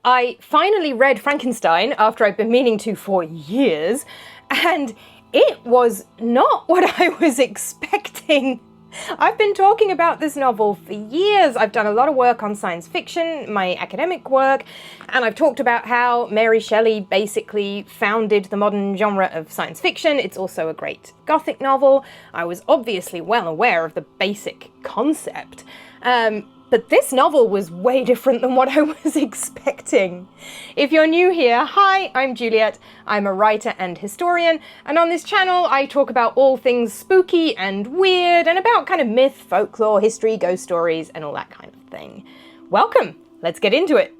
I finally read Frankenstein after I've been meaning to for years, and it was not what I was expecting. I've been talking about this novel for years. I've done a lot of work on science fiction, my academic work, and I've talked about how Mary Shelley basically founded the modern genre of science fiction. It's also a great Gothic novel. I was obviously well aware of the basic concept. But this novel was way different than what I was expecting. If you're new here, hi, I'm Juliet. I'm a writer and historian, and on this channel I talk about all things spooky and weird, and about kind of myth, folklore, history, ghost stories, and all that kind of thing. Welcome! Let's get into it!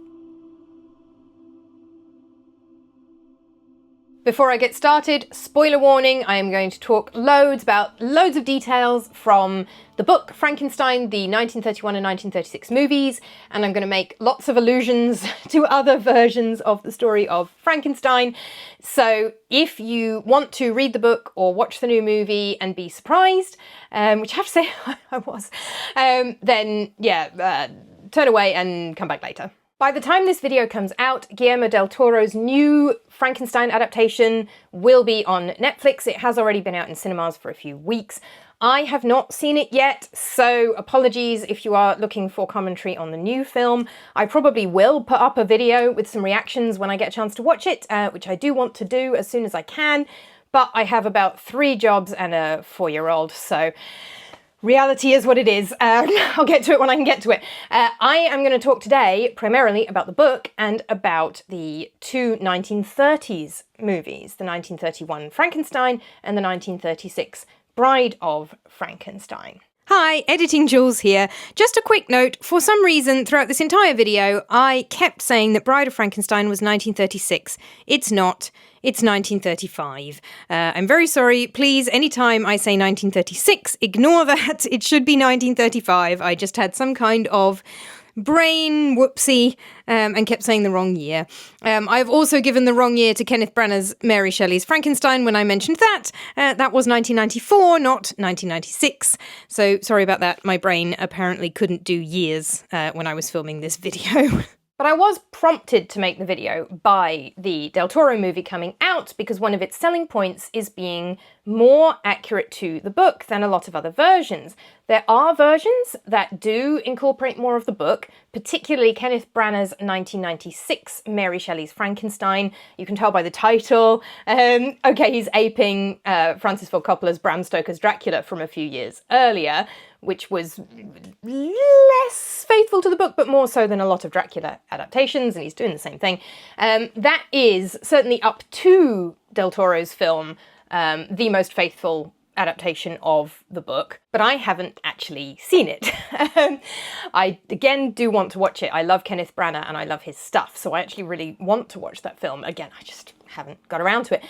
Before I get started, spoiler warning, I am going to talk loads of details from the book Frankenstein, the 1931 and 1936 movies, and I'm going to make lots of allusions to other versions of the story of Frankenstein. So if you want to read the book or watch the new movie and be surprised, which I have to say I was, then yeah, turn away and come back later. By the time this video comes out, Guillermo del Toro's new Frankenstein adaptation will be on Netflix. It has already been out in cinemas for a few weeks. I have not seen it yet, so apologies if you are looking for commentary on the new film. I probably will put up a video with some reactions when I get a chance to watch it, which I do want to do as soon as I can, but I have about 3 jobs and a 4-year-old, so reality is what it is. I'll get to it when I can get to it. I am going to talk today primarily about the book and about the two 1930s movies, the 1931 Frankenstein and the 1936 Bride of Frankenstein. Hi, Editing Jules here. Just a quick note, for some reason throughout this entire video I kept saying that Bride of Frankenstein was 1936. It's not. It's 1935. I'm very sorry. Please, anytime I say 1936, ignore that. It should be 1935. I just had some kind of brain whoopsie and kept saying the wrong year. I've also given the wrong year to Kenneth Branagh's Mary Shelley's Frankenstein when I mentioned that. That was 1994, not 1996. So sorry about that. My brain apparently couldn't do years when I was filming this video. But I was prompted to make the video by the Del Toro movie coming out because one of its selling points is being more accurate to the book than a lot of other versions. There are versions that do incorporate more of the book, particularly Kenneth Branagh's 1996 Mary Shelley's Frankenstein. You can tell by the title. Okay, he's aping Francis Ford Coppola's Bram Stoker's Dracula from a few years earlier, which was less faithful to the book, but more so than a lot of Dracula adaptations, and he's doing the same thing. That is certainly up to Del Toro's film, the most faithful adaptation of the book, but I haven't actually seen it. I, again, do want to watch it. I love Kenneth Branagh and I love his stuff, so I actually really want to watch that film. Again, I just haven't got around to it.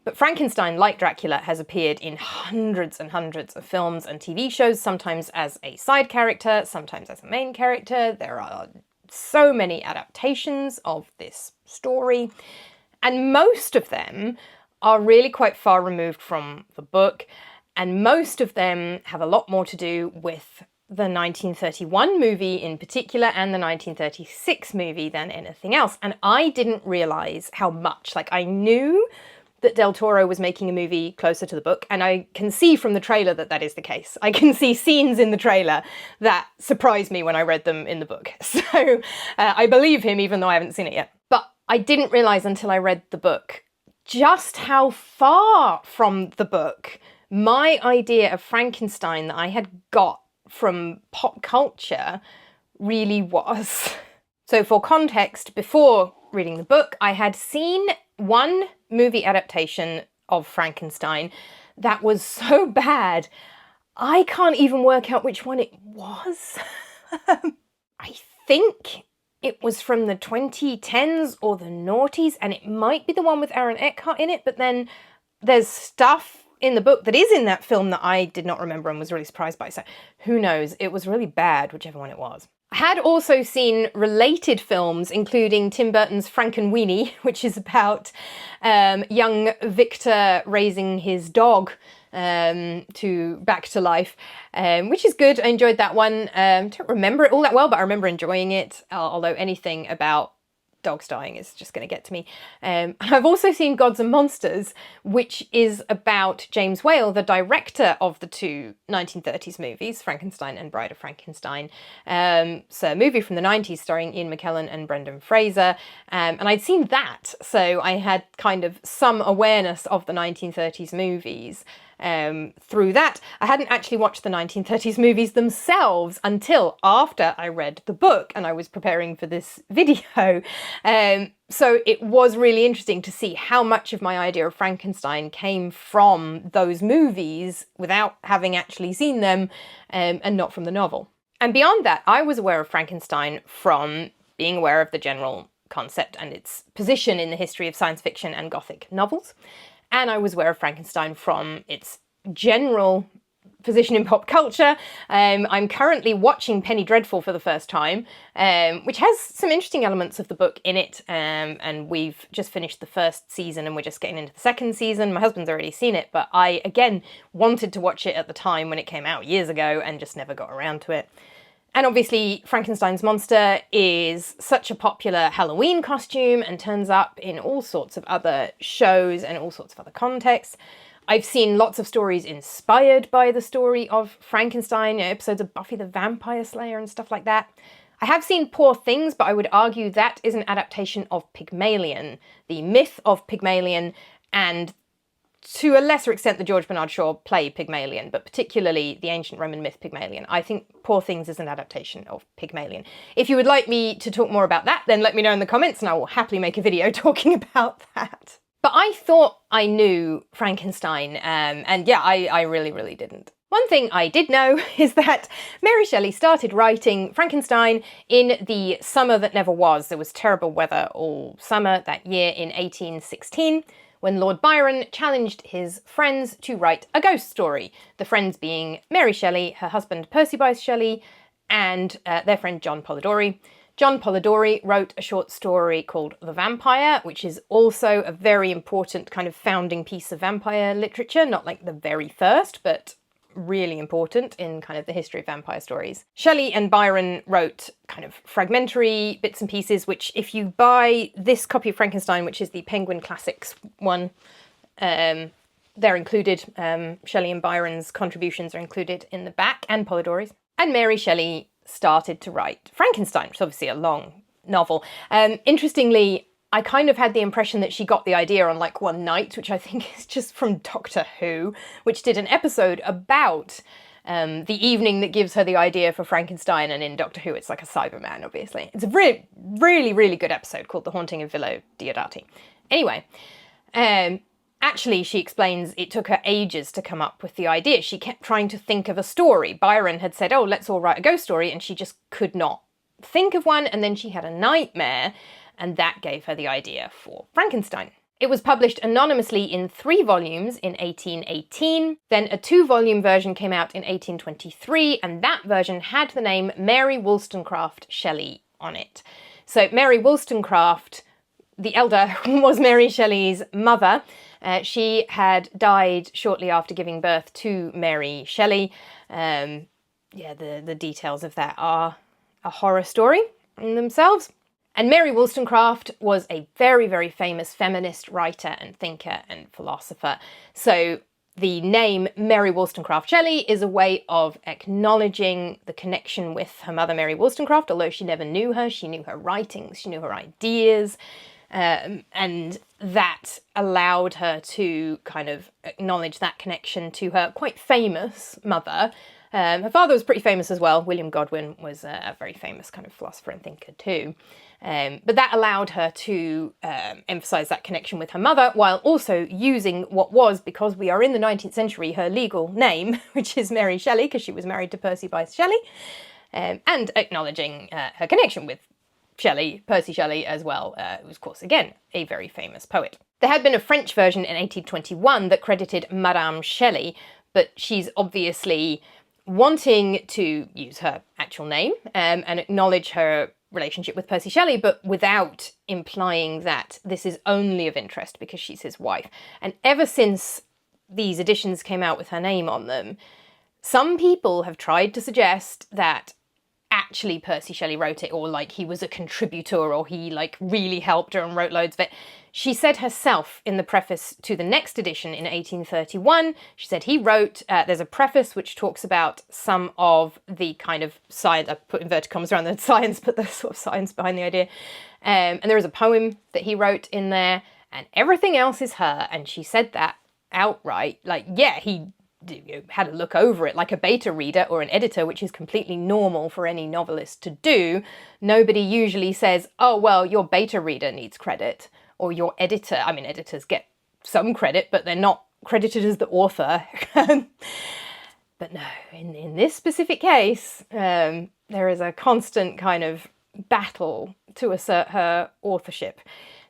But Frankenstein, like Dracula, has appeared in hundreds and hundreds of films and TV shows, sometimes as a side character, sometimes as a main character. There are so many adaptations of this story, and most of them are really quite far removed from the book, and most of them have a lot more to do with the 1931 movie in particular and the 1936 movie than anything else. And I didn't realise how much. Like, I knew that Del Toro was making a movie closer to the book, and I can see from the trailer that that is the case. I can see scenes in the trailer that surprised me when I read them in the book. So I believe him even though I haven't seen it yet. But I didn't realise until I read the book just how far from the book my idea of Frankenstein that I had got from pop culture really was. So for context, before reading the book, I had seen one movie adaptation of Frankenstein that was so bad, I can't even work out which one it was. I think it was from the 2010s or the noughties, and it might be the one with Aaron Eckhart in it, but then there's stuff in the book that is in that film that I did not remember and was really surprised by, so who knows, it was really bad, whichever one it was. I had also seen related films, including Tim Burton's Frankenweenie, which is about young Victor raising his dog back to life, which is good. I enjoyed that one. Don't remember it all that well, but I remember enjoying it, although anything about dogs dying is just going to get to me. I've also seen Gods and Monsters, which is about James Whale, the director of the two 1930s movies, Frankenstein and Bride of Frankenstein. So a movie from the 90s starring Ian McKellen and Brendan Fraser. And I'd seen that, so I had kind of some awareness of the 1930s movies. Through that. I hadn't actually watched the 1930s movies themselves until after I read the book and I was preparing for this video. So it was really interesting to see how much of my idea of Frankenstein came from those movies without having actually seen them, and not from the novel. And beyond that, I was aware of Frankenstein from being aware of the general concept and its position in the history of science fiction and Gothic novels. And I was aware of Frankenstein from its general position in pop culture. I'm currently watching Penny Dreadful for the first time, which has some interesting elements of the book in it. And we've just finished the first season and we're just getting into the second season. My husband's already seen it, but I, again, wanted to watch it at the time when it came out years ago and just never got around to it. And obviously, Frankenstein's monster is such a popular Halloween costume and turns up in all sorts of other shows and all sorts of other contexts. I've seen lots of stories inspired by the story of Frankenstein, episodes of Buffy the Vampire Slayer and stuff like that. I have seen Poor Things, but I would argue that is an adaptation of Pygmalion, the myth of Pygmalion, and to a lesser extent the George Bernard Shaw play Pygmalion, but particularly the ancient Roman myth Pygmalion. I think Poor Things is an adaptation of Pygmalion. If you would like me to talk more about that, then let me know in the comments and I will happily make a video talking about that. But I thought I knew Frankenstein, and yeah, I really, really didn't. One thing I did know is that Mary Shelley started writing Frankenstein in the summer that never was. There was terrible weather all summer that year in 1816. When Lord Byron challenged his friends to write a ghost story. The friends being Mary Shelley, her husband Percy Bysshe Shelley, and their friend John Polidori. John Polidori wrote a short story called The Vampire, which is also a very important kind of founding piece of vampire literature, not like the very first, but really important in kind of the history of vampire stories. Shelley and Byron wrote kind of fragmentary bits and pieces, which if you buy this copy of Frankenstein, which is the Penguin Classics one, they're included. Shelley and Byron's contributions are included in the back, and Polidori's. And Mary Shelley started to write Frankenstein, which is obviously a long novel. Interestingly, I kind of had the impression that she got the idea on like one night, which I think is just from Doctor Who, which did an episode about the evening that gives her the idea for Frankenstein, and in Doctor Who it's like a Cyberman, obviously. It's a really, really, really good episode called The Haunting of Villa Diodati. Anyway, actually she explains it took her ages to come up with the idea. She kept trying to think of a story. Byron had said, oh, let's all write a ghost story, and she just could not think of one, and then she had a nightmare, and that gave her the idea for Frankenstein. It was published anonymously in 3 volumes in 1818, then a 2-volume version came out in 1823, and that version had the name Mary Wollstonecraft Shelley on it. So Mary Wollstonecraft, the elder, was Mary Shelley's mother. She had died shortly after giving birth to Mary Shelley. The details of that are a horror story in themselves. And Mary Wollstonecraft was a very, very famous feminist writer and thinker and philosopher. So the name Mary Wollstonecraft Shelley is a way of acknowledging the connection with her mother, Mary Wollstonecraft. Although she never knew her, she knew her writings, she knew her ideas, and that allowed her to kind of acknowledge that connection to her quite famous mother. Her father was pretty famous as well. William Godwin was a very famous kind of philosopher and thinker too. But that allowed her to emphasise that connection with her mother, while also using what was, because we are in the 19th century, her legal name, which is Mary Shelley, because she was married to Percy Bysshe Shelley, and acknowledging her connection with Shelley, Percy Shelley as well, who was, of course, again, a very famous poet. There had been a French version in 1821 that credited Madame Shelley, but she's obviously wanting to use her actual name and acknowledge her relationship with Percy Shelley, but without implying that this is only of interest because she's his wife. And ever since these editions came out with her name on them, some people have tried to suggest that at actually Percy Shelley wrote it, or like he was a contributor, or he like really helped her and wrote loads of it. She said herself in the preface to the next edition in 1831, she said he wrote, there's a preface which talks about some of the kind of science, I put inverted commas around the science, but the sort of science behind the idea. And there is a poem that he wrote in there, and everything else is her. And she said that outright, like, yeah, he had a look over it like a beta reader or an editor, which is completely normal for any novelist to do. Nobody usually says, oh, well, your beta reader needs credit, or your editor. I mean, editors get some credit, but they're not credited as the author. But no, in this specific case, there is a constant kind of battle to assert her authorship.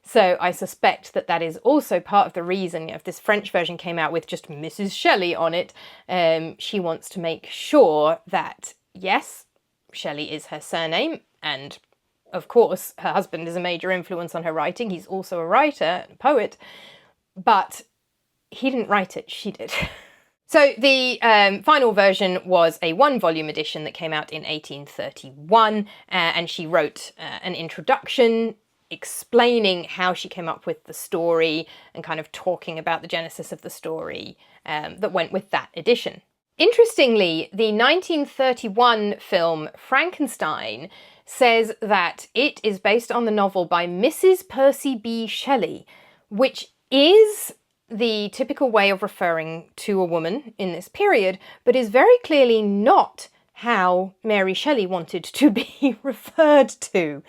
So I suspect that that is also part of the reason if this French version came out with just Mrs. Shelley on it. She wants to make sure that, yes, Shelley is her surname, and of course her husband is a major influence on her writing. He's also a writer, a poet, but he didn't write it, she did. So the final version was a 1-volume edition that came out in 1831, and she wrote an introduction explaining how she came up with the story and kind of talking about the genesis of the story that went with that edition. Interestingly, the 1931 film Frankenstein says that it is based on the novel by Mrs. Percy B. Shelley, which is the typical way of referring to a woman in this period, but is very clearly not how Mary Shelley wanted to be referred to.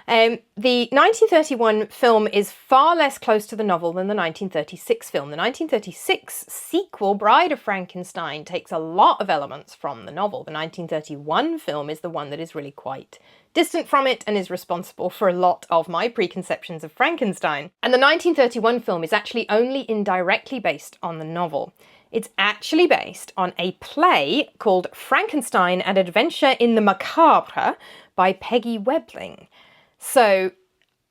The 1931 film is far less close to the novel than the 1936 film. The 1936 sequel, Bride of Frankenstein, takes a lot of elements from the novel. The 1931 film is the one that is really quite distant from it and is responsible for a lot of my preconceptions of Frankenstein. And the 1931 film is actually only indirectly based on the novel. It's actually based on a play called Frankenstein, An Adventure in the Macabre by Peggy Webling. So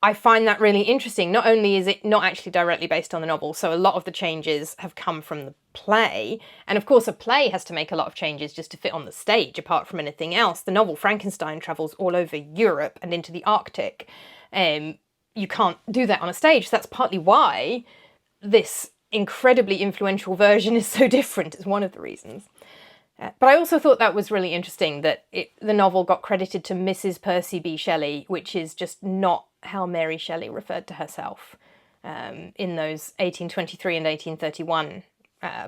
I find that really interesting. Not only is it not actually directly based on the novel, so a lot of the changes have come from the play. And of course, a play has to make a lot of changes just to fit on the stage, apart from anything else. The novel Frankenstein travels all over Europe and into the Arctic. You can't do that on a stage. So that's partly why this incredibly influential version is so different. It's one of the reasons. But I also thought that was really interesting that the novel got credited to Mrs. Percy B. Shelley, which is just not how Mary Shelley referred to herself in those 1823 and 1831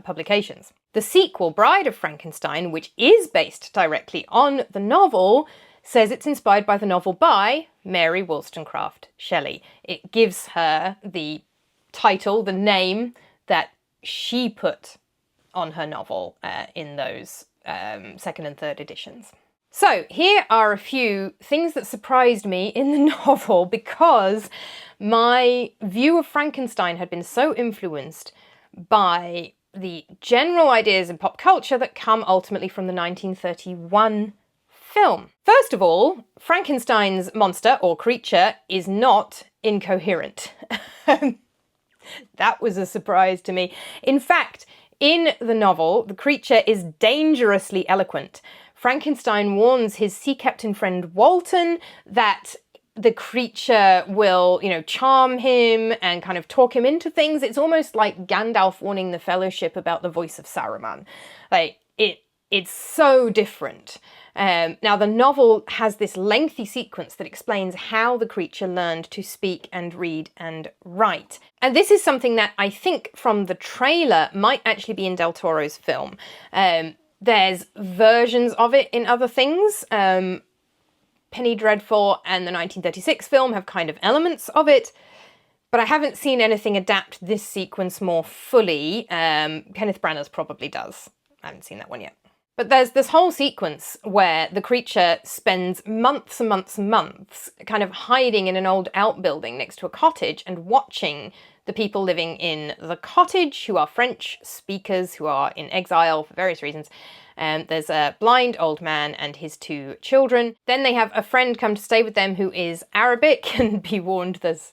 publications. The sequel, Bride of Frankenstein, which is based directly on the novel, says it's inspired by the novel by Mary Wollstonecraft Shelley. It gives her the title, the name that she put on her novel in those second and third editions. So here are a few things that surprised me in the novel because my view of Frankenstein had been so influenced by the general ideas in pop culture that come ultimately from the 1931 film. First of all, Frankenstein's monster or creature is not incoherent. That was a surprise to me. In fact, in the novel, the creature is dangerously eloquent. Frankenstein warns his sea captain friend Walton that the creature will, charm him and kind of talk him into things. It's almost like Gandalf warning the Fellowship about the voice of Saruman. It's so different. Now, the novel has this lengthy sequence that explains how the creature learned to speak and read and write. And this is something that I think from the trailer might actually be in Del Toro's film. There's versions of it in other things. Penny Dreadful and the 1936 film have kind of elements of it, but I haven't seen anything adapt this sequence more fully. Kenneth Branagh's probably does. I haven't seen that one yet. But there's this whole sequence where the creature spends months and months and months kind of hiding in an old outbuilding next to a cottage and watching the people living in the cottage who are French speakers, who are in exile for various reasons. There's a blind old man and his 2 children. Then they have a friend come to stay with them who is Arabic, and be warned, there's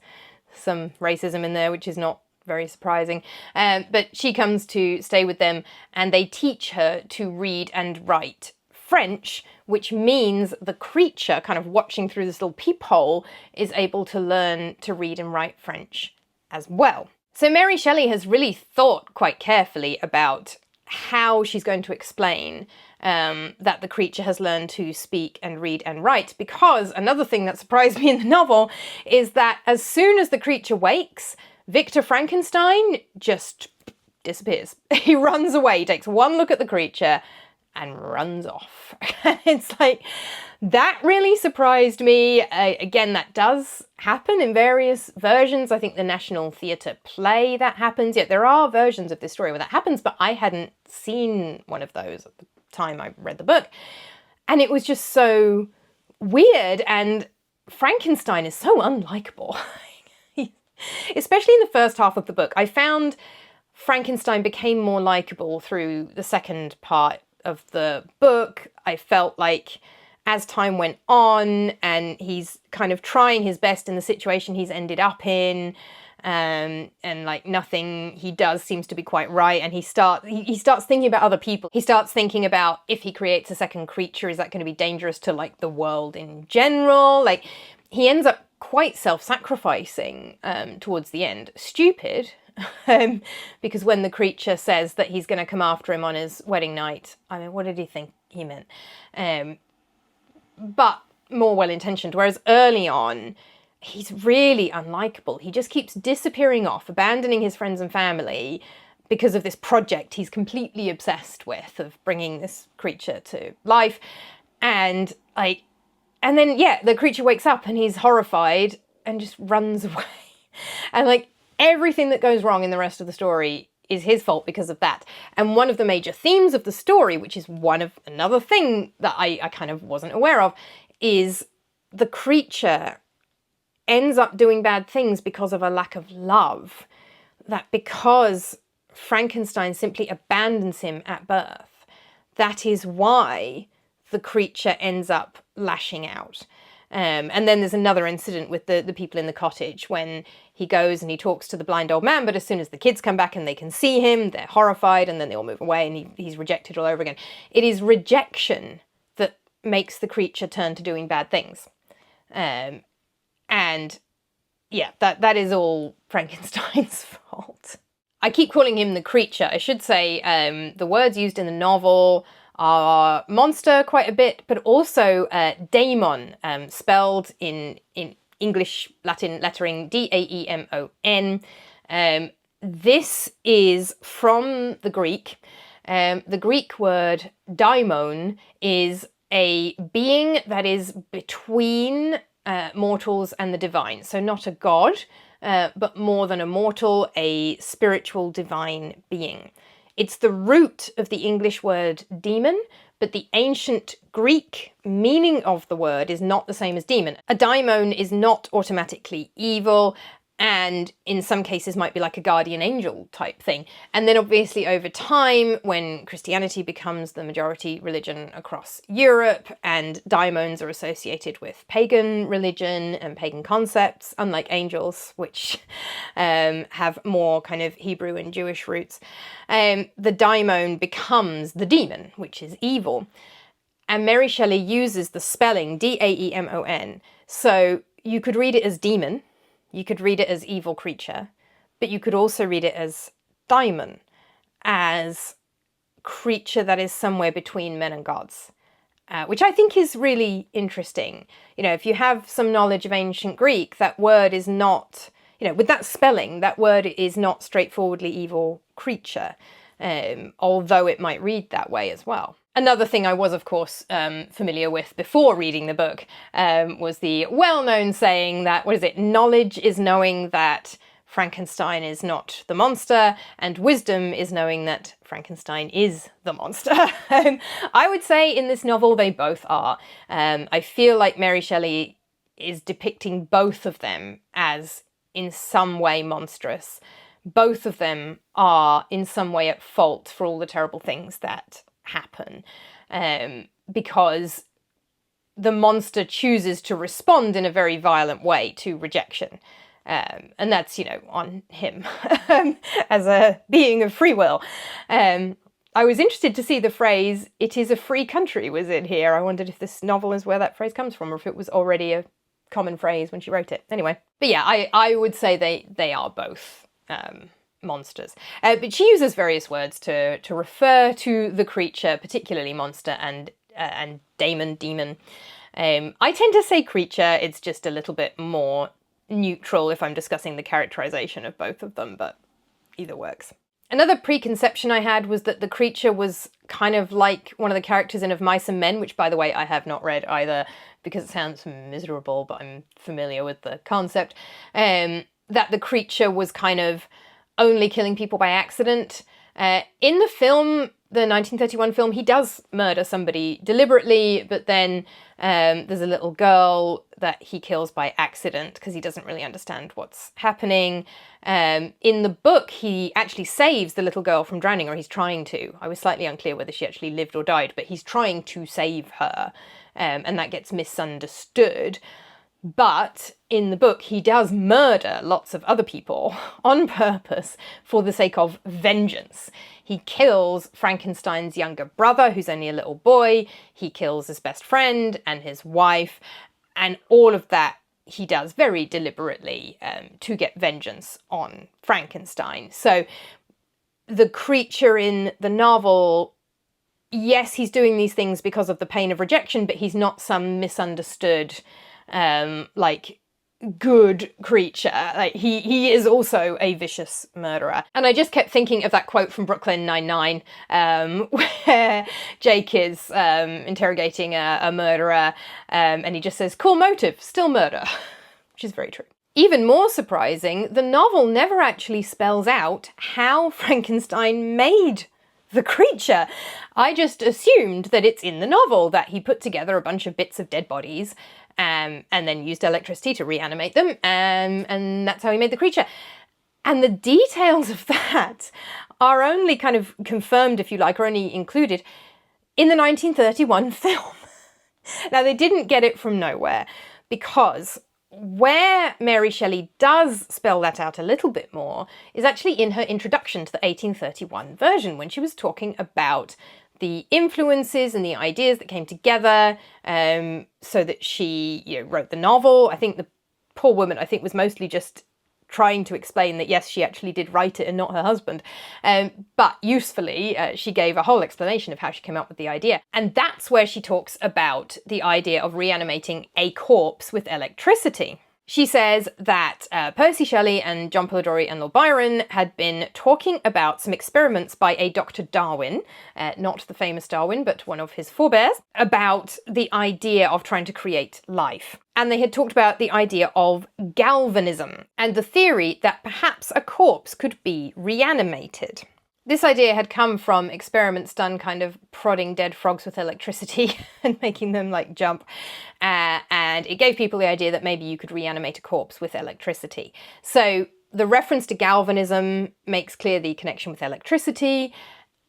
some racism in there, which is not very surprising. But she comes to stay with them and they teach her to read and write French, which means the creature, kind of watching through this little peephole, is able to learn to read and write French as well. So Mary Shelley has really thought quite carefully about how she's going to explain that the creature has learned to speak and read and write, because another thing that surprised me in the novel is that as soon as the creature wakes, Victor Frankenstein just disappears. He runs away, takes one look at the creature and runs off. It's like, that really surprised me. Again, that does happen in various versions. I think the National Theatre play that happens. Yet there are versions of this story where that happens, but I hadn't seen one of those at the time I read the book. And it was just so weird, and Frankenstein is so unlikable. Especially in the first half of the book. I found Frankenstein became more likable through the second part of the book. I felt like as time went on and he's kind of trying his best in the situation he's ended up in, and like nothing he does seems to be quite right, and he starts thinking about other people. He starts thinking about, if he creates a second creature, is that going to be dangerous to like the world in general? Like, he ends up quite self-sacrificing towards the end. Stupid, because when the creature says that he's going to come after him on his wedding night, I mean, what did he think he meant? But more well-intentioned, whereas early on, he's really unlikable. He just keeps disappearing off, abandoning his friends and family because of this project he's completely obsessed with, of bringing this creature to life. And then, yeah, the creature wakes up and he's horrified and just runs away. And like, everything that goes wrong in the rest of the story is his fault because of that. And one of the major themes of the story, which is another thing that I kind of wasn't aware of, is the creature ends up doing bad things because of a lack of love. That because Frankenstein simply abandons him at birth, that is why the creature ends up lashing out. And then there's another incident with the people in the cottage when he goes and he talks to the blind old man, but as soon as the kids come back and they can see him, they're horrified, and then they all move away and he's rejected all over again. It is rejection that makes the creature turn to doing bad things. And yeah, that is all Frankenstein's fault. I keep calling him the creature. I should say the words used in the novel are monster quite a bit, but also daemon, spelled in English Latin lettering Daemon. This is from the Greek. The Greek word daimon is a being that is between mortals and the divine. So not a god, but more than a mortal, a spiritual divine being. It's the root of the English word demon, but the ancient Greek meaning of the word is not the same as demon. A daimon is not automatically evil, and in some cases might be like a guardian angel type thing. And then obviously over time, when Christianity becomes the majority religion across Europe, and daimons are associated with pagan religion and pagan concepts, unlike angels, which have more kind of Hebrew and Jewish roots, the daimon becomes the demon, which is evil. And Mary Shelley uses the spelling Daemon, so you could read it as demon, you could read it as evil creature, but you could also read it as daimon, as creature that is somewhere between men and gods, which I think is really interesting. You know, if you have some knowledge of ancient Greek, that word is not, you know, with that spelling, that word is not straightforwardly evil creature, although it might read that way as well. Another thing I was, of course, familiar with before reading the book was the well-known saying that, knowledge is knowing that Frankenstein is not the monster, and wisdom is knowing that Frankenstein is the monster. I would say in this novel they both are. I feel like Mary Shelley is depicting both of them as in some way monstrous. Both of them are in some way at fault for all the terrible things that happen, because the monster chooses to respond in a very violent way to rejection, and that's, you know, on him as a being of free will. I I was interested to see the phrase, "it is a free country," was in here. I wondered if this novel is where that phrase comes from, or if it was already a common phrase when she wrote it. Anyway, but yeah, I would say they are both monsters. But she uses various words to refer to the creature, particularly monster and demon. I tend to say creature. It's just a little bit more neutral if I'm discussing the characterization of both of them, but either works. Another preconception I had was that the creature was kind of like one of the characters in Of Mice and Men, which, by the way, I have not read either because it sounds miserable, but I'm familiar with the concept. That the creature was kind of only killing people by accident. In the film, the 1931 film, he does murder somebody deliberately, but then there's a little girl that he kills by accident because he doesn't really understand what's happening. In the book, he actually saves the little girl from drowning, or he's trying to. I was slightly unclear whether she actually lived or died, but he's trying to save her, and that gets misunderstood. But in the book, he does murder lots of other people on purpose for the sake of vengeance. He kills Frankenstein's younger brother, who's only a little boy. He kills his best friend and his wife. And all of that he does very deliberately to get vengeance on Frankenstein. So the creature in the novel, yes, he's doing these things because of the pain of rejection, but he's not some misunderstood good creature. Like he is also a vicious murderer. And I just kept thinking of that quote from Brooklyn Nine-Nine, where Jake is interrogating a murderer, and he just says, "Cool motive, still murder," which is very true. Even more surprising, the novel never actually spells out how Frankenstein made the creature. I just assumed that it's in the novel, that he put together a bunch of bits of dead bodies and then used electricity to reanimate them, and that's how he made the creature. And the details of that are only kind of confirmed, if you like, or only included in the 1931 film. Now, they didn't get it from nowhere, because where Mary Shelley does spell that out a little bit more is actually in her introduction to the 1831 version, when she was talking about the influences and the ideas that came together so that she wrote the novel. I think the poor woman, was mostly just trying to explain that, yes, she actually did write it and not her husband. But usefully, she gave a whole explanation of how she came up with the idea. And that's where she talks about the idea of reanimating a corpse with electricity. She says that Percy Shelley and John Polidori and Lord Byron had been talking about some experiments by a Dr. Darwin, not the famous Darwin, but one of his forebears, about the idea of trying to create life. And they had talked about the idea of galvanism and the theory that perhaps a corpse could be reanimated. This idea had come from experiments done kind of prodding dead frogs with electricity and making them jump. And it gave people the idea that maybe you could reanimate a corpse with electricity. So the reference to galvanism makes clear the connection with electricity.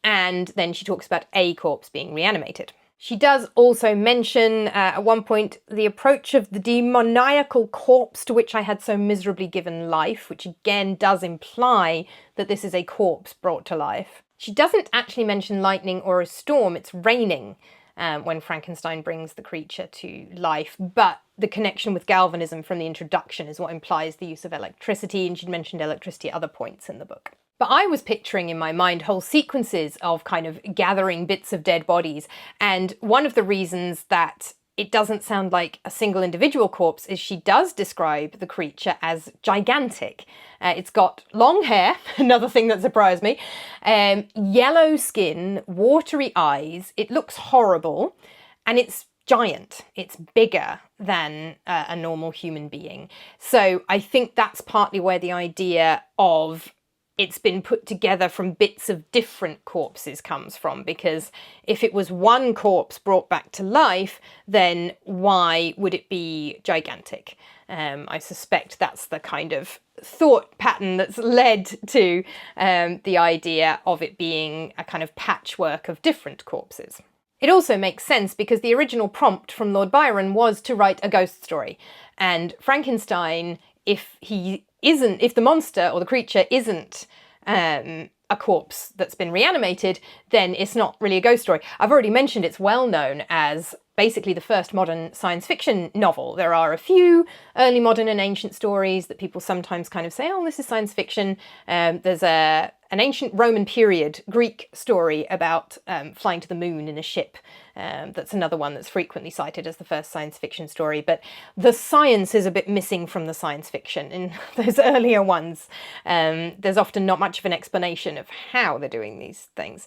And then she talks about a corpse being reanimated. She does also mention at one point the approach of the demoniacal corpse to which I had so miserably given life, which again does imply that this is a corpse brought to life. She doesn't actually mention lightning or a storm, it's raining when Frankenstein brings the creature to life, but the connection with galvanism from the introduction is what implies the use of electricity, and she'd mentioned electricity at other points in the book. But I was picturing in my mind whole sequences of kind of gathering bits of dead bodies. And one of the reasons that it doesn't sound like a single individual corpse is she does describe the creature as gigantic. It's got long hair, another thing that surprised me, yellow skin, watery eyes. It looks horrible, and it's giant. It's bigger than a normal human being. So I think that's partly where the idea of it's been put together from bits of different corpses comes from, because if it was one corpse brought back to life, then why would it be gigantic? I suspect that's the kind of thought pattern that's led to the idea of it being a kind of patchwork of different corpses. It also makes sense because the original prompt from Lord Byron was to write a ghost story, and Frankenstein, if the monster or the creature isn't a corpse that's been reanimated, then it's not really a ghost story. I've already mentioned it's well known as basically the first modern science fiction novel. There are a few early modern and ancient stories that people sometimes kind of say, oh, this is science fiction. There's an ancient Roman period Greek story about flying to the moon in a ship. That's another one that's frequently cited as the first science fiction story, but the science is a bit missing from the science fiction in those earlier ones. There's often not much of an explanation of how they're doing these things,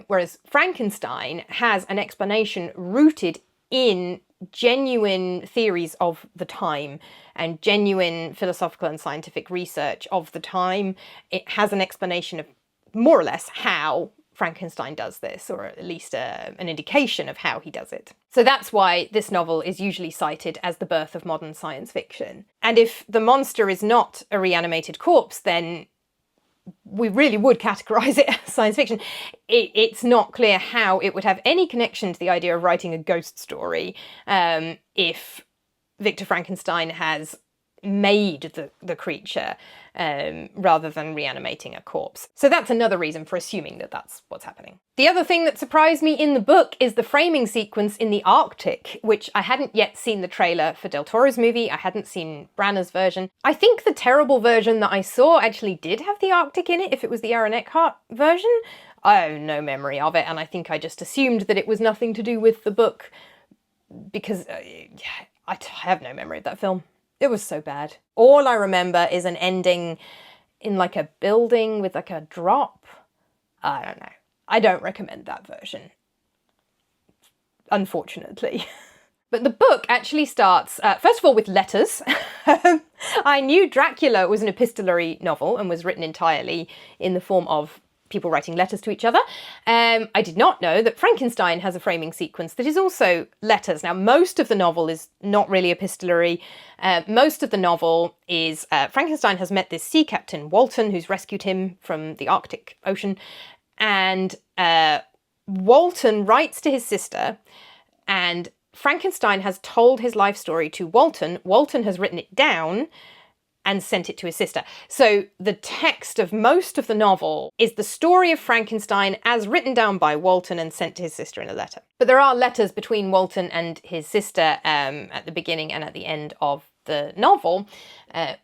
whereas Frankenstein has an explanation rooted in genuine theories of the time and genuine philosophical and scientific research of the time. It has an explanation of more or less how Frankenstein does this, or at least an indication of how he does it. So that's why this novel is usually cited as the birth of modern science fiction. And if the monster is not a reanimated corpse, then we really would categorise it as science fiction. It's not clear how it would have any connection to the idea of writing a ghost story if Victor Frankenstein has made the creature rather than reanimating a corpse. So that's another reason for assuming that that's what's happening. The other thing that surprised me in the book is the framing sequence in the Arctic, which I hadn't yet seen the trailer for Del Toro's movie. I hadn't seen Branagh's version. I think the terrible version that I saw actually did have the Arctic in it, if it was the Aaron Eckhart version. I have no memory of it, and I think I just assumed that it was nothing to do with the book because I have no memory of that film. It was so bad. All I remember is an ending in like a building with like a drop. I don't know. I don't recommend that version, unfortunately. But the book actually starts, first of all, with letters. I knew Dracula was an epistolary novel and was written entirely in the form of people writing letters to each other. I did not know that Frankenstein has a framing sequence that is also letters. Now, most of the novel is not really epistolary. Most of the novel is Frankenstein has met this sea captain, Walton, who's rescued him from the Arctic Ocean. And Walton writes to his sister, and Frankenstein has told his life story to Walton. Walton has written it down and sent it to his sister. So the text of most of the novel is the story of Frankenstein as written down by Walton and sent to his sister in a letter. But there are letters between Walton and his sister at the beginning and at the end of the novel,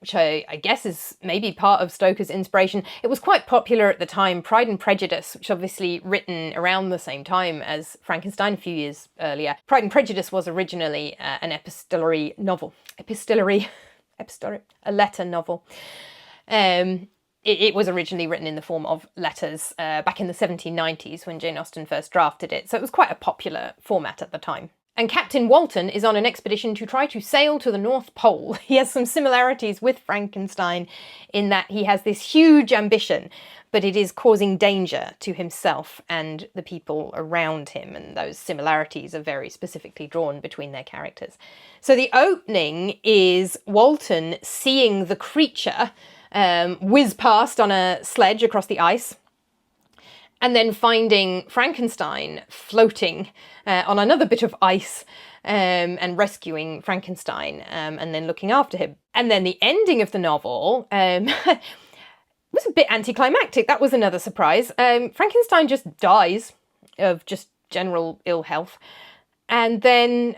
which I guess is maybe part of Stoker's inspiration. It was quite popular at the time. Pride and Prejudice, which obviously written around the same time as Frankenstein a few years earlier. Pride and Prejudice was originally an epistolary novel. A letter novel. It was originally written in the form of letters back in the 1790s when Jane Austen first drafted it, so it was quite a popular format at the time. And Captain Walton is on an expedition to try to sail to the North Pole. He has some similarities with Frankenstein in that he has this huge ambition, but it is causing danger to himself and the people around him, and those similarities are very specifically drawn between their characters. So the opening is Walton seeing the creature whiz past on a sledge across the ice, and then finding Frankenstein floating on another bit of ice and rescuing Frankenstein and then looking after him. And then the ending of the novel was a bit anticlimactic. That was another surprise. Frankenstein just dies of just general ill health. And then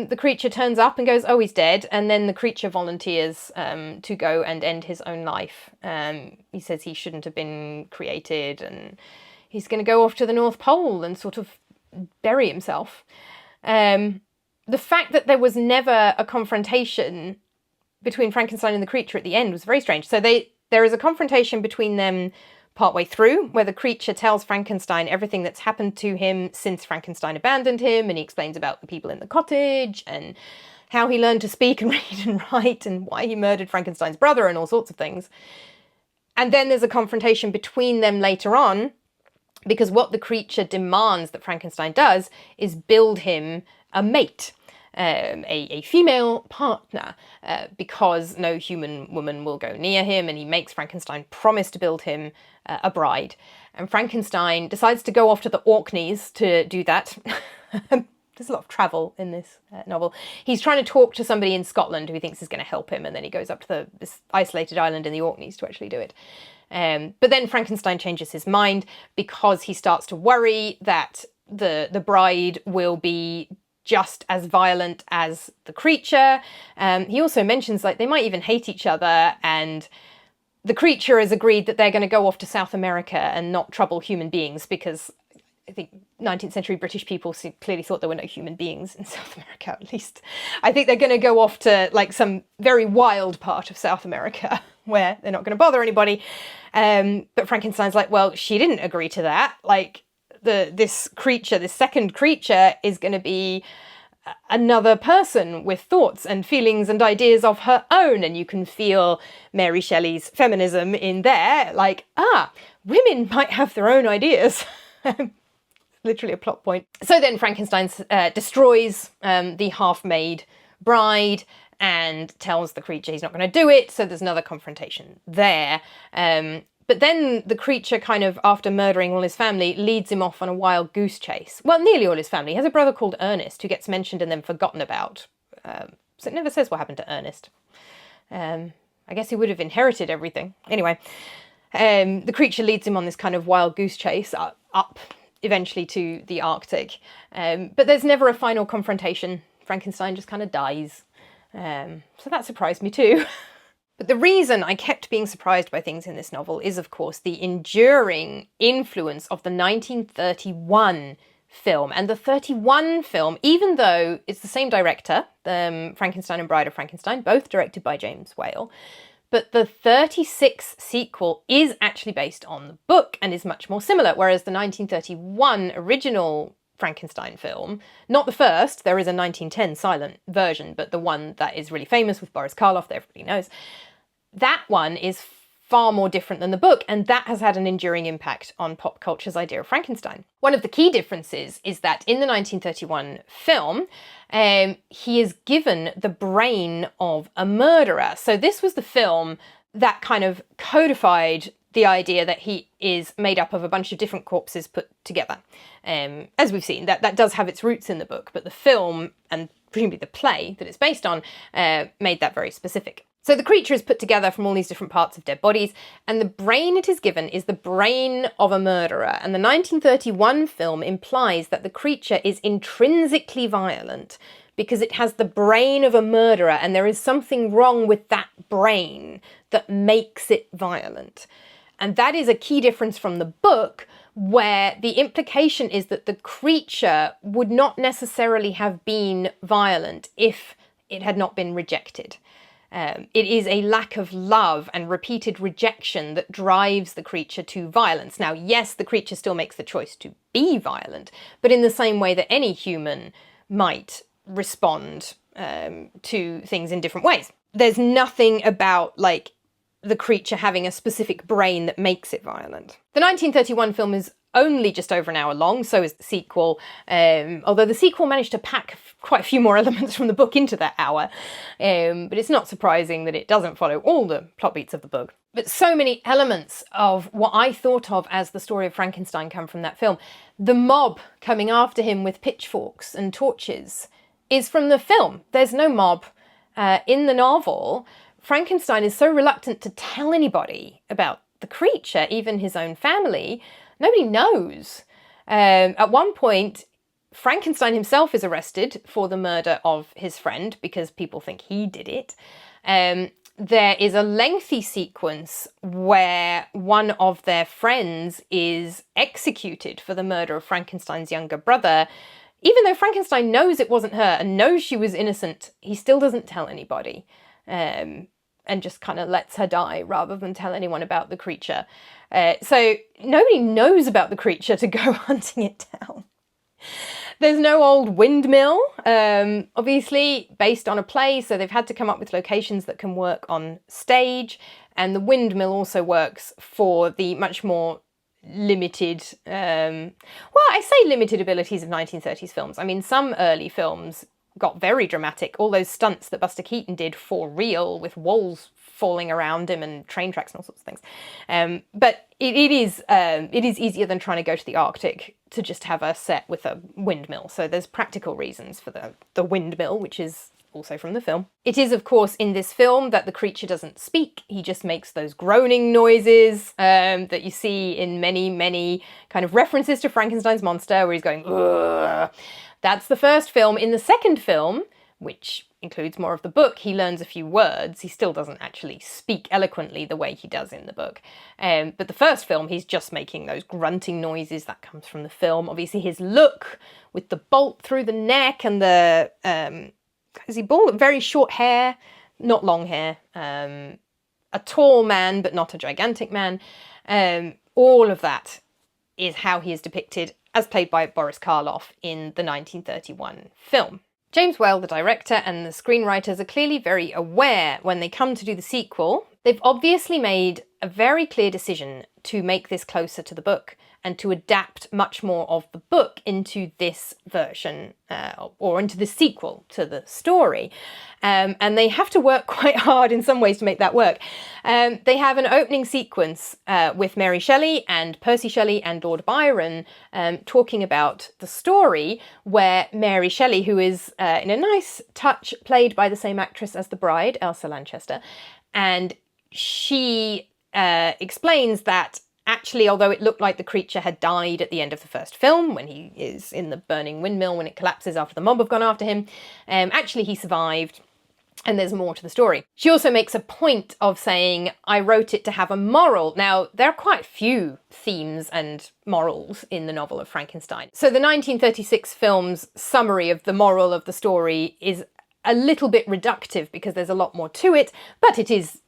the creature turns up and goes, oh, he's dead. And then the creature volunteers to go and end his own life. He says he shouldn't have been created and he's going to go off to the North Pole and sort of bury himself. The fact that there was never a confrontation between Frankenstein and the creature at the end was very strange. So there is a confrontation between them partway through, where the creature tells Frankenstein everything that's happened to him since Frankenstein abandoned him, and he explains about the people in the cottage, and how he learned to speak and read and write, and why he murdered Frankenstein's brother, and all sorts of things. And then there's a confrontation between them later on, because what the creature demands that Frankenstein does is build him a mate. A female partner, because no human woman will go near him, and he makes Frankenstein promise to build him a bride. And Frankenstein decides to go off to the Orkneys to do that. there's a lot of travel in this novel. He's trying to talk to somebody in Scotland who he thinks is going to help him, and then he goes up to this isolated island in the Orkneys to actually do it. But then Frankenstein changes his mind because he starts to worry that the bride will be just as violent as the creature. He also mentions like they might even hate each other, and the creature has agreed that they're going to go off to South America and not trouble human beings, because I think 19th century British people clearly thought there were no human beings in South America, at least. I think they're going to go off to like some very wild part of South America where they're not going to bother anybody. But Frankenstein's like, well, she didn't agree to that. Like this creature, this second creature is going to be another person with thoughts and feelings and ideas of her own. And you can feel Mary Shelley's feminism in there. Like, women might have their own ideas. Literally a plot point. So then Frankenstein destroys the half-made bride and tells the creature he's not going to do it. So there's another confrontation there. But then the creature kind of, after murdering all his family, leads him off on a wild goose chase. Well, nearly all his family. He has a brother called Ernest who gets mentioned and then forgotten about. So it never says what happened to Ernest. I guess he would have inherited everything. Anyway, the creature leads him on this kind of wild goose chase up eventually to the Arctic. But there's never a final confrontation. Frankenstein just kind of dies. So that surprised me too. But the reason I kept being surprised by things in this novel is, of course, the enduring influence of the 1931 film. And the 31 film, even though it's the same director, Frankenstein and Bride of Frankenstein, both directed by James Whale, but the 36 sequel is actually based on the book and is much more similar, whereas the 1931 original Frankenstein film, not the first, there is a 1910 silent version, but the one that is really famous with Boris Karloff that everybody knows, that one is far more different than the book, and that has had an enduring impact on pop culture's idea of Frankenstein. One of the key differences is that in the 1931 film, he is given the brain of a murderer. So this was the film that kind of codified the idea that he is made up of a bunch of different corpses put together. As we've seen, that does have its roots in the book, but the film, and presumably the play that it's based on, made that very specific. So the creature is put together from all these different parts of dead bodies, and the brain it is given is the brain of a murderer. And the 1931 film implies that the creature is intrinsically violent because it has the brain of a murderer, and there is something wrong with that brain that makes it violent. And that is a key difference from the book, where the implication is that the creature would not necessarily have been violent if it had not been rejected. It is a lack of love and repeated rejection that drives the creature to violence. Now, yes, the creature still makes the choice to be violent, but in the same way that any human might respond to things in different ways. There's nothing about, like, the creature having a specific brain that makes it violent. The 1931 film is only just over an hour long, so is the sequel, although the sequel managed to pack quite a few more elements from the book into that hour, but it's not surprising that it doesn't follow all the plot beats of the book. But so many elements of what I thought of as the story of Frankenstein come from that film. The mob coming after him with pitchforks and torches is from the film. There's no mob in the novel. Frankenstein is so reluctant to tell anybody about the creature, even his own family. Nobody knows. At one point, Frankenstein himself is arrested for the murder of his friend because people think he did it. There is a lengthy sequence where one of their friends is executed for the murder of Frankenstein's younger brother. Even though Frankenstein knows it wasn't her and knows she was innocent, he still doesn't tell anybody. And just kind of lets her die rather than tell anyone about the creature. So nobody knows about the creature to go hunting it down. There's no old windmill, obviously based on a play, so they've had to come up with locations that can work on stage, and the windmill also works for the much more limited, well, I say limited abilities of 1930s films. I mean, some early films got very dramatic. All those stunts that Buster Keaton did for real with walls falling around him and train tracks and all sorts of things. But it is easier than trying to go to the Arctic to just have a set with a windmill. So there's practical reasons for the windmill, which is also from the film. It is, of course, in this film that the creature doesn't speak. He just makes those groaning noises that you see in many, many kind of references to Frankenstein's monster, where he's going, ugh. That's the first film. In the second film, which includes more of the book, he learns a few words. He still doesn't actually speak eloquently the way he does in the book. But the first film, he's just making those grunting noises. That comes from the film. Obviously, his look with the bolt through the neck and the... is he bald? Very short hair, not long hair. A tall man, but not a gigantic man. All of that is how he is depicted as played by Boris Karloff in the 1931 film. James Whale, the director, and the screenwriters are clearly very aware when they come to do the sequel. They've obviously made a very clear decision to make this closer to the book and to adapt much more of the book into this version or into the sequel to the story. And they have to work quite hard in some ways to make that work. They have an opening sequence with Mary Shelley and Percy Shelley and Lord Byron talking about the story, where Mary Shelley, who is in a nice touch played by the same actress as the bride, Elsa Lanchester, and she explains that actually, although it looked like the creature had died at the end of the first film, when he is in the burning windmill, when it collapses after the mob have gone after him, actually he survived, and there's more to the story. She also makes a point of saying, I wrote it to have a moral. Now, there are quite few themes and morals in the novel of Frankenstein. So the 1936 film's summary of the moral of the story is a little bit reductive because there's a lot more to it, but it is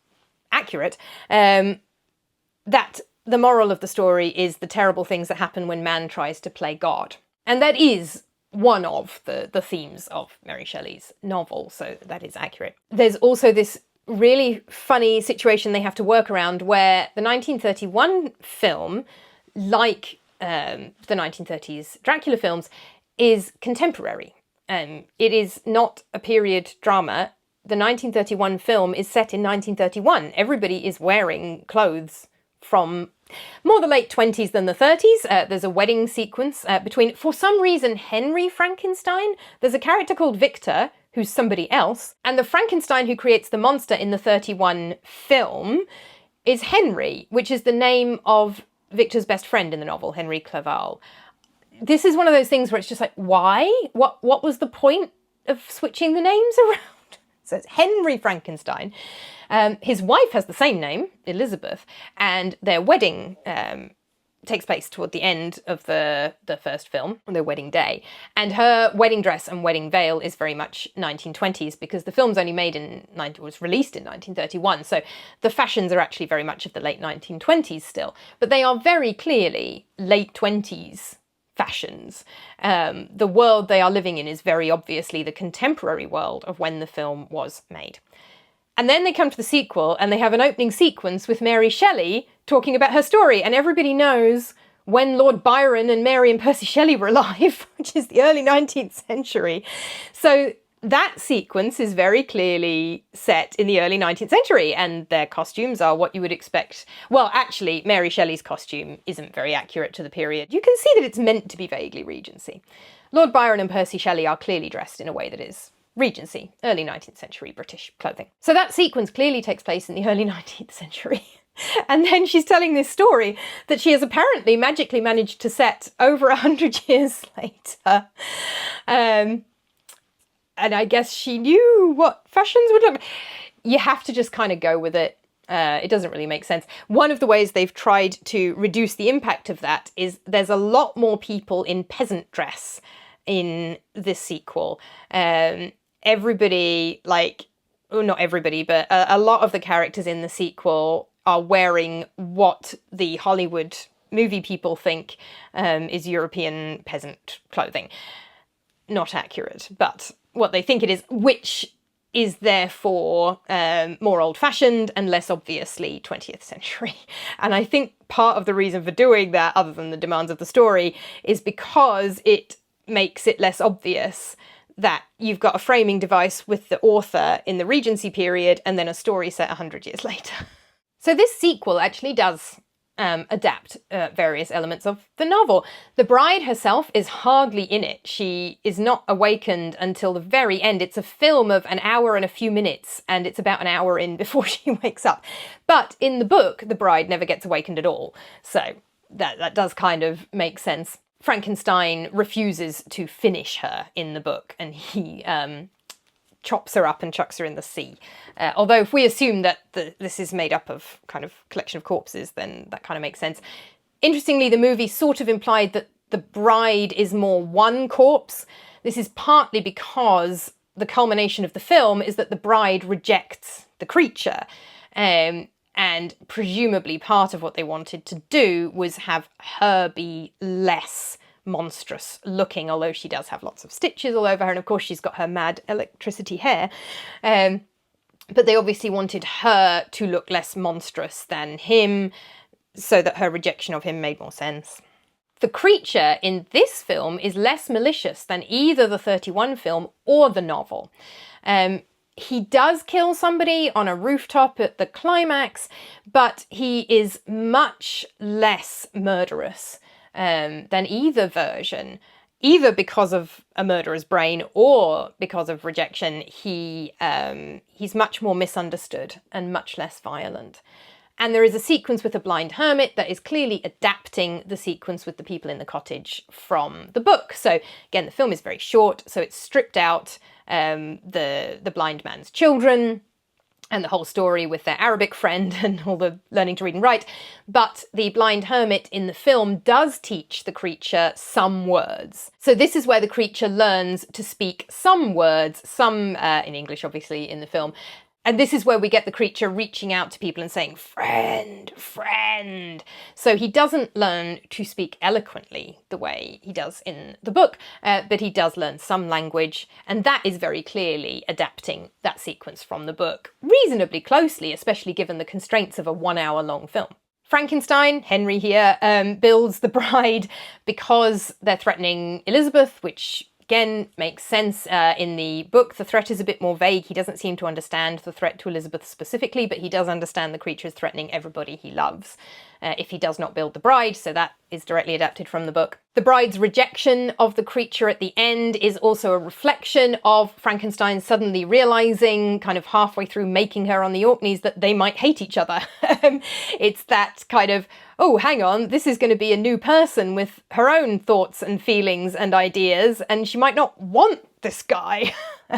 accurate. That the moral of the story is the terrible things that happen when man tries to play God. And that is one of the themes of Mary Shelley's novel, so that is accurate. There's also this really funny situation they have to work around where the 1931 film, like the 1930s Dracula films, is contemporary. It is not a period drama. The 1931 film is set in 1931. Everybody is wearing clothes from more the late 20s than the 30s. There's a wedding sequence between, for some reason, Henry Frankenstein. There's a character called Victor, who's somebody else. And the Frankenstein who creates the monster in the 31 film is Henry, which is the name of Victor's best friend in the novel, Henry Clerval. This is one of those things where it's just like, why? What was the point of switching the names around? So it's Henry Frankenstein. His wife has the same name, Elizabeth, and their wedding takes place toward the end of the first film, their wedding day. And her wedding dress and wedding veil is very much 1920s because the film's only was released in 1931. So the fashions are actually very much of the late 1920s still, but they are very clearly late 20s fashions. The world they are living in is very obviously the contemporary world of when the film was made. And then they come to the sequel and they have an opening sequence with Mary Shelley talking about her story. And everybody knows when Lord Byron and Mary and Percy Shelley were alive, which is the early 19th century. So that sequence is very clearly set in the early 19th century, and their costumes are what you would expect. Well, actually, Mary Shelley's costume isn't very accurate to the period. You can see that it's meant to be vaguely Regency. Lord Byron and Percy Shelley are clearly dressed in a way that is Regency, early 19th century British clothing. So that sequence clearly takes place in the early 19th century. And then she's telling this story that she has apparently magically managed to set over 100 years later. And I guess she knew what fashions would look like. You have to just kind of go with it. It doesn't really make sense. One of the ways they've tried to reduce the impact of that is there's a lot more people in peasant dress in this sequel. Everybody, not everybody, but a lot of the characters in the sequel are wearing what the Hollywood movie people think is European peasant clothing. Not accurate, but what they think it is, which is therefore more old-fashioned and less obviously 20th century. And I think part of the reason for doing that, other than the demands of the story, is because it makes it less obvious that you've got a framing device with the author in the Regency period and then a story set 100 years later. So this sequel actually does adapt various elements of the novel. The bride herself is hardly in it. She is not awakened until the very end. It's a film of an hour and a few minutes, and it's about an hour in before she wakes up. But in the book, the bride never gets awakened at all. So that does kind of make sense. Frankenstein refuses to finish her in the book, and he chops her up and chucks her in the sea. Although if we assume that this is made up of kind of collection of corpses, then that kind of makes sense. Interestingly, the movie sort of implied that the bride is more one corpse. This is partly because the culmination of the film is that the bride rejects the creature. And presumably part of what they wanted to do was have her be less monstrous looking, although she does have lots of stitches all over her, and of course she's got her mad electricity hair. But they obviously wanted her to look less monstrous than him, so that her rejection of him made more sense. The creature in this film is less malicious than either the 31 film or the novel. He does kill somebody on a rooftop at the climax, but he is much less murderous than either version. Either because of a murderer's brain or because of rejection, he's much more misunderstood and much less violent. And there is a sequence with a blind hermit that is clearly adapting the sequence with the people in the cottage from the book. So again, the film is very short, so it's stripped out the blind man's children and the whole story with their Arabic friend and all the learning to read and write. But the blind hermit in the film does teach the creature some words. So this is where the creature learns to speak some words, some in English, obviously, in the film. And this is where we get the creature reaching out to people and saying, friend, friend. So he doesn't learn to speak eloquently the way he does in the book, but he does learn some language. And that is very clearly adapting that sequence from the book reasonably closely, especially given the constraints of a 1 hour long film. Frankenstein, Henry here, builds the bride because they're threatening Elizabeth, which again makes sense. In the book, the threat is a bit more vague. He doesn't seem to understand the threat to Elizabeth specifically, but he does understand the creature is threatening everybody he loves if he does not build the bride, so that is directly adapted from the book. The bride's rejection of the creature at the end is also a reflection of Frankenstein suddenly realising, kind of halfway through making her on the Orkneys, that they might hate each other. It's that kind of, oh, hang on, this is going to be a new person with her own thoughts and feelings and ideas, and she might not want this guy.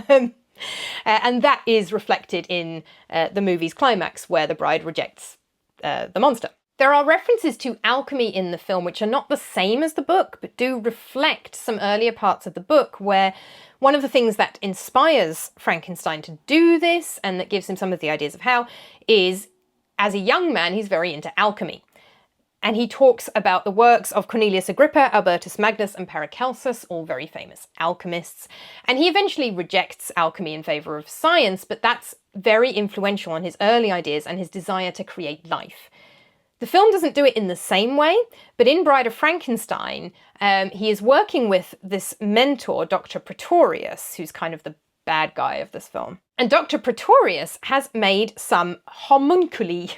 And that is reflected in the movie's climax, where the bride rejects the monster. There are references to alchemy in the film which are not the same as the book, but do reflect some earlier parts of the book, where one of the things that inspires Frankenstein to do this, and that gives him some of the ideas of how, is as a young man, he's very into alchemy. And he talks about the works of Cornelius Agrippa, Albertus Magnus, and Paracelsus, all very famous alchemists. And he eventually rejects alchemy in favour of science, but that's very influential on his early ideas and his desire to create life. The film doesn't do it in the same way, but in Bride of Frankenstein, he is working with this mentor, Dr. Pretorius, who's kind of the bad guy of this film. And Dr. Pretorius has made some homunculi.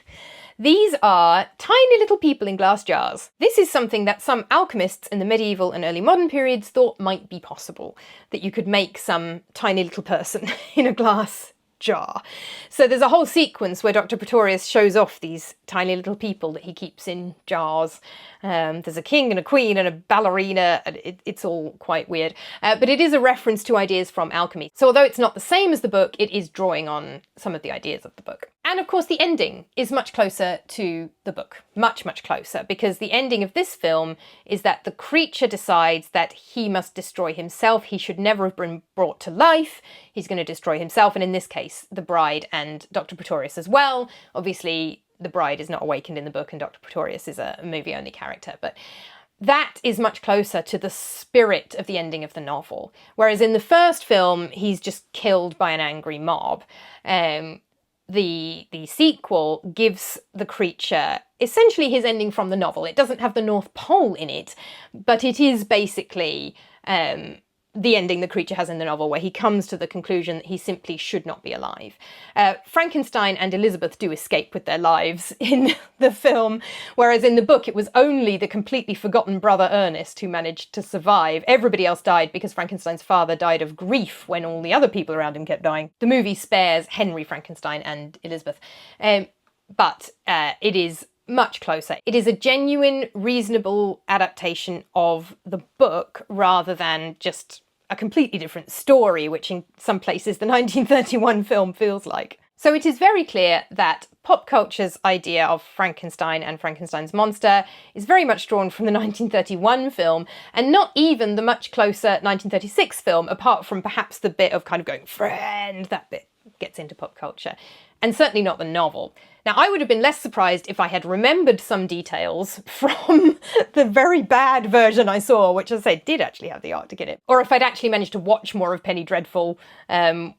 These are tiny little people in glass jars. This is something that some alchemists in the medieval and early modern periods thought might be possible, that you could make some tiny little person in a glass jar. So there's a whole sequence where Dr. Pretorius shows off these tiny little people that he keeps in jars. There's a king and a queen and a ballerina, and it's all quite weird. But it is a reference to ideas from alchemy. So although it's not the same as the book, it is drawing on some of the ideas of the book. And of course the ending is much closer to the book. Much, much closer, because the ending of this film is that the creature decides that he must destroy himself. He should never have been brought to life. He's going to destroy himself, and in this case, the bride and Dr. Pretorius as well. Obviously, the bride is not awakened in the book, and Dr. Pretorius is a movie-only character, but that is much closer to the spirit of the ending of the novel. Whereas in the first film, he's just killed by an angry mob. The sequel gives the creature essentially his ending from the novel. It doesn't have the North Pole in it, but it is basically the ending the creature has in the novel, where he comes to the conclusion that he simply should not be alive. Frankenstein and Elizabeth do escape with their lives in the film, whereas in the book it was only the completely forgotten brother Ernest who managed to survive. Everybody else died because Frankenstein's father died of grief when all the other people around him kept dying. The movie spares Henry Frankenstein and Elizabeth, but it is much closer. It is a genuine, reasonable adaptation of the book rather than just a completely different story, which in some places the 1931 film feels like. So it is very clear that pop culture's idea of Frankenstein and Frankenstein's monster is very much drawn from the 1931 film, and not even the much closer 1936 film, apart from perhaps the bit of kind of going, friend, that bit gets into pop culture, and certainly not the novel. Now, I would have been less surprised if I had remembered some details from the very bad version I saw, which, as I say, did actually have the Arctic in it. Or if I'd actually managed to watch more of Penny Dreadful,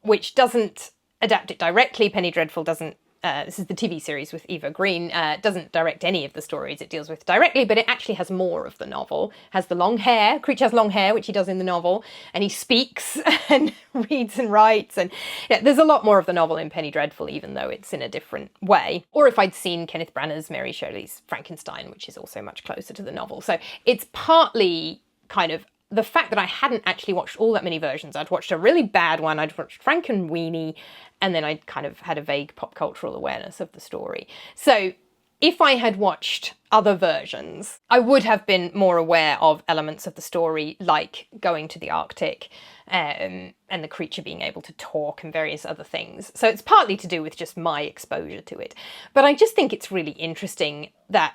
which doesn't adapt it directly. Penny Dreadful doesn't, this is the TV series with Eva Green, doesn't direct any of the stories it deals with directly, but it actually has more of the novel. Has the long hair, creature has long hair, which he does in the novel, and he speaks and reads and writes, and yeah, there's a lot more of the novel in Penny Dreadful, even though it's in a different way. Or if I'd seen Kenneth Branagh's Mary Shelley's Frankenstein, which is also much closer to the novel. So it's partly kind of the fact that I hadn't actually watched all that many versions. I'd watched a really bad one, I'd watched Frankenweenie, and then I'd kind of had a vague pop cultural awareness of the story. So if I had watched other versions, I would have been more aware of elements of the story, like going to the Arctic, and the creature being able to talk and various other things. So it's partly to do with just my exposure to it. But I just think it's really interesting that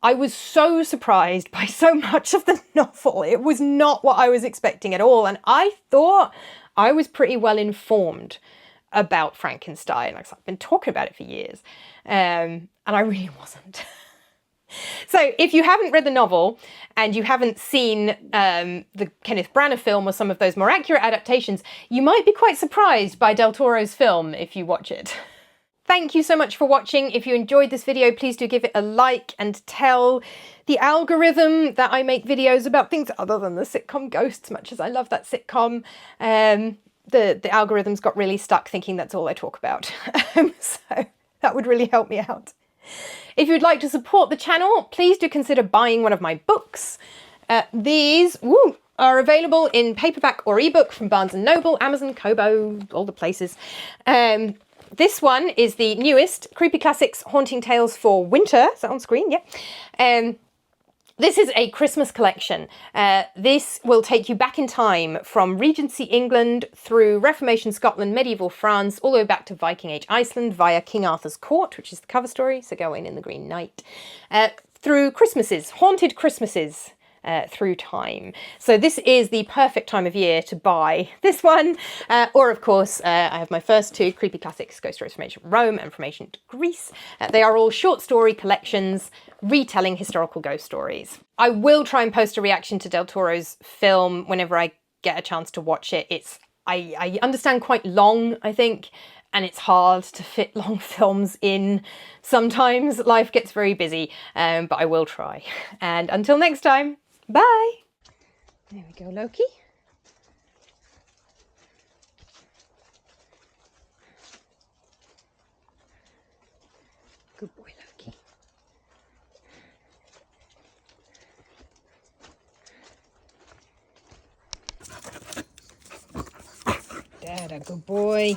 I was so surprised by so much of the novel. It was not what I was expecting at all. And I thought I was pretty well informed about Frankenstein. Like, I've been talking about it for years. And I really wasn't. So if you haven't read the novel and you haven't seen the Kenneth Branagh film or some of those more accurate adaptations, you might be quite surprised by Del Toro's film if you watch it. Thank you so much for watching. If you enjoyed this video, please do give it a like and tell the algorithm that I make videos about things other than the sitcom Ghosts, much as I love that sitcom. The algorithms got really stuck thinking that's all I talk about. So that would really help me out. If you'd like to support the channel, please do consider buying one of my books. These are available in paperback or ebook from Barnes & Noble, Amazon, Kobo, all the places. This one is the newest, Creepy Classics Haunting Tales for Winter. Is that on screen? Yeah. This is a Christmas collection. This will take you back in time from Regency England through Reformation Scotland, medieval France, all the way back to Viking Age Iceland via King Arthur's Court, which is the cover story, so Gawain and the Green Knight, through Christmases, haunted Christmases. Through time. So this is the perfect time of year to buy this one. Or of course, I have my first two, Creepy Classics, Ghost Stories from Ancient Rome and from Ancient Greece. They are all short story collections retelling historical ghost stories. I will try and post a reaction to Del Toro's film whenever I get a chance to watch it. I understand quite long, I think, and it's hard to fit long films in. Sometimes life gets very busy, but I will try. And until next time, bye! There we go, Loki. Good boy, Loki. Dad, a good boy.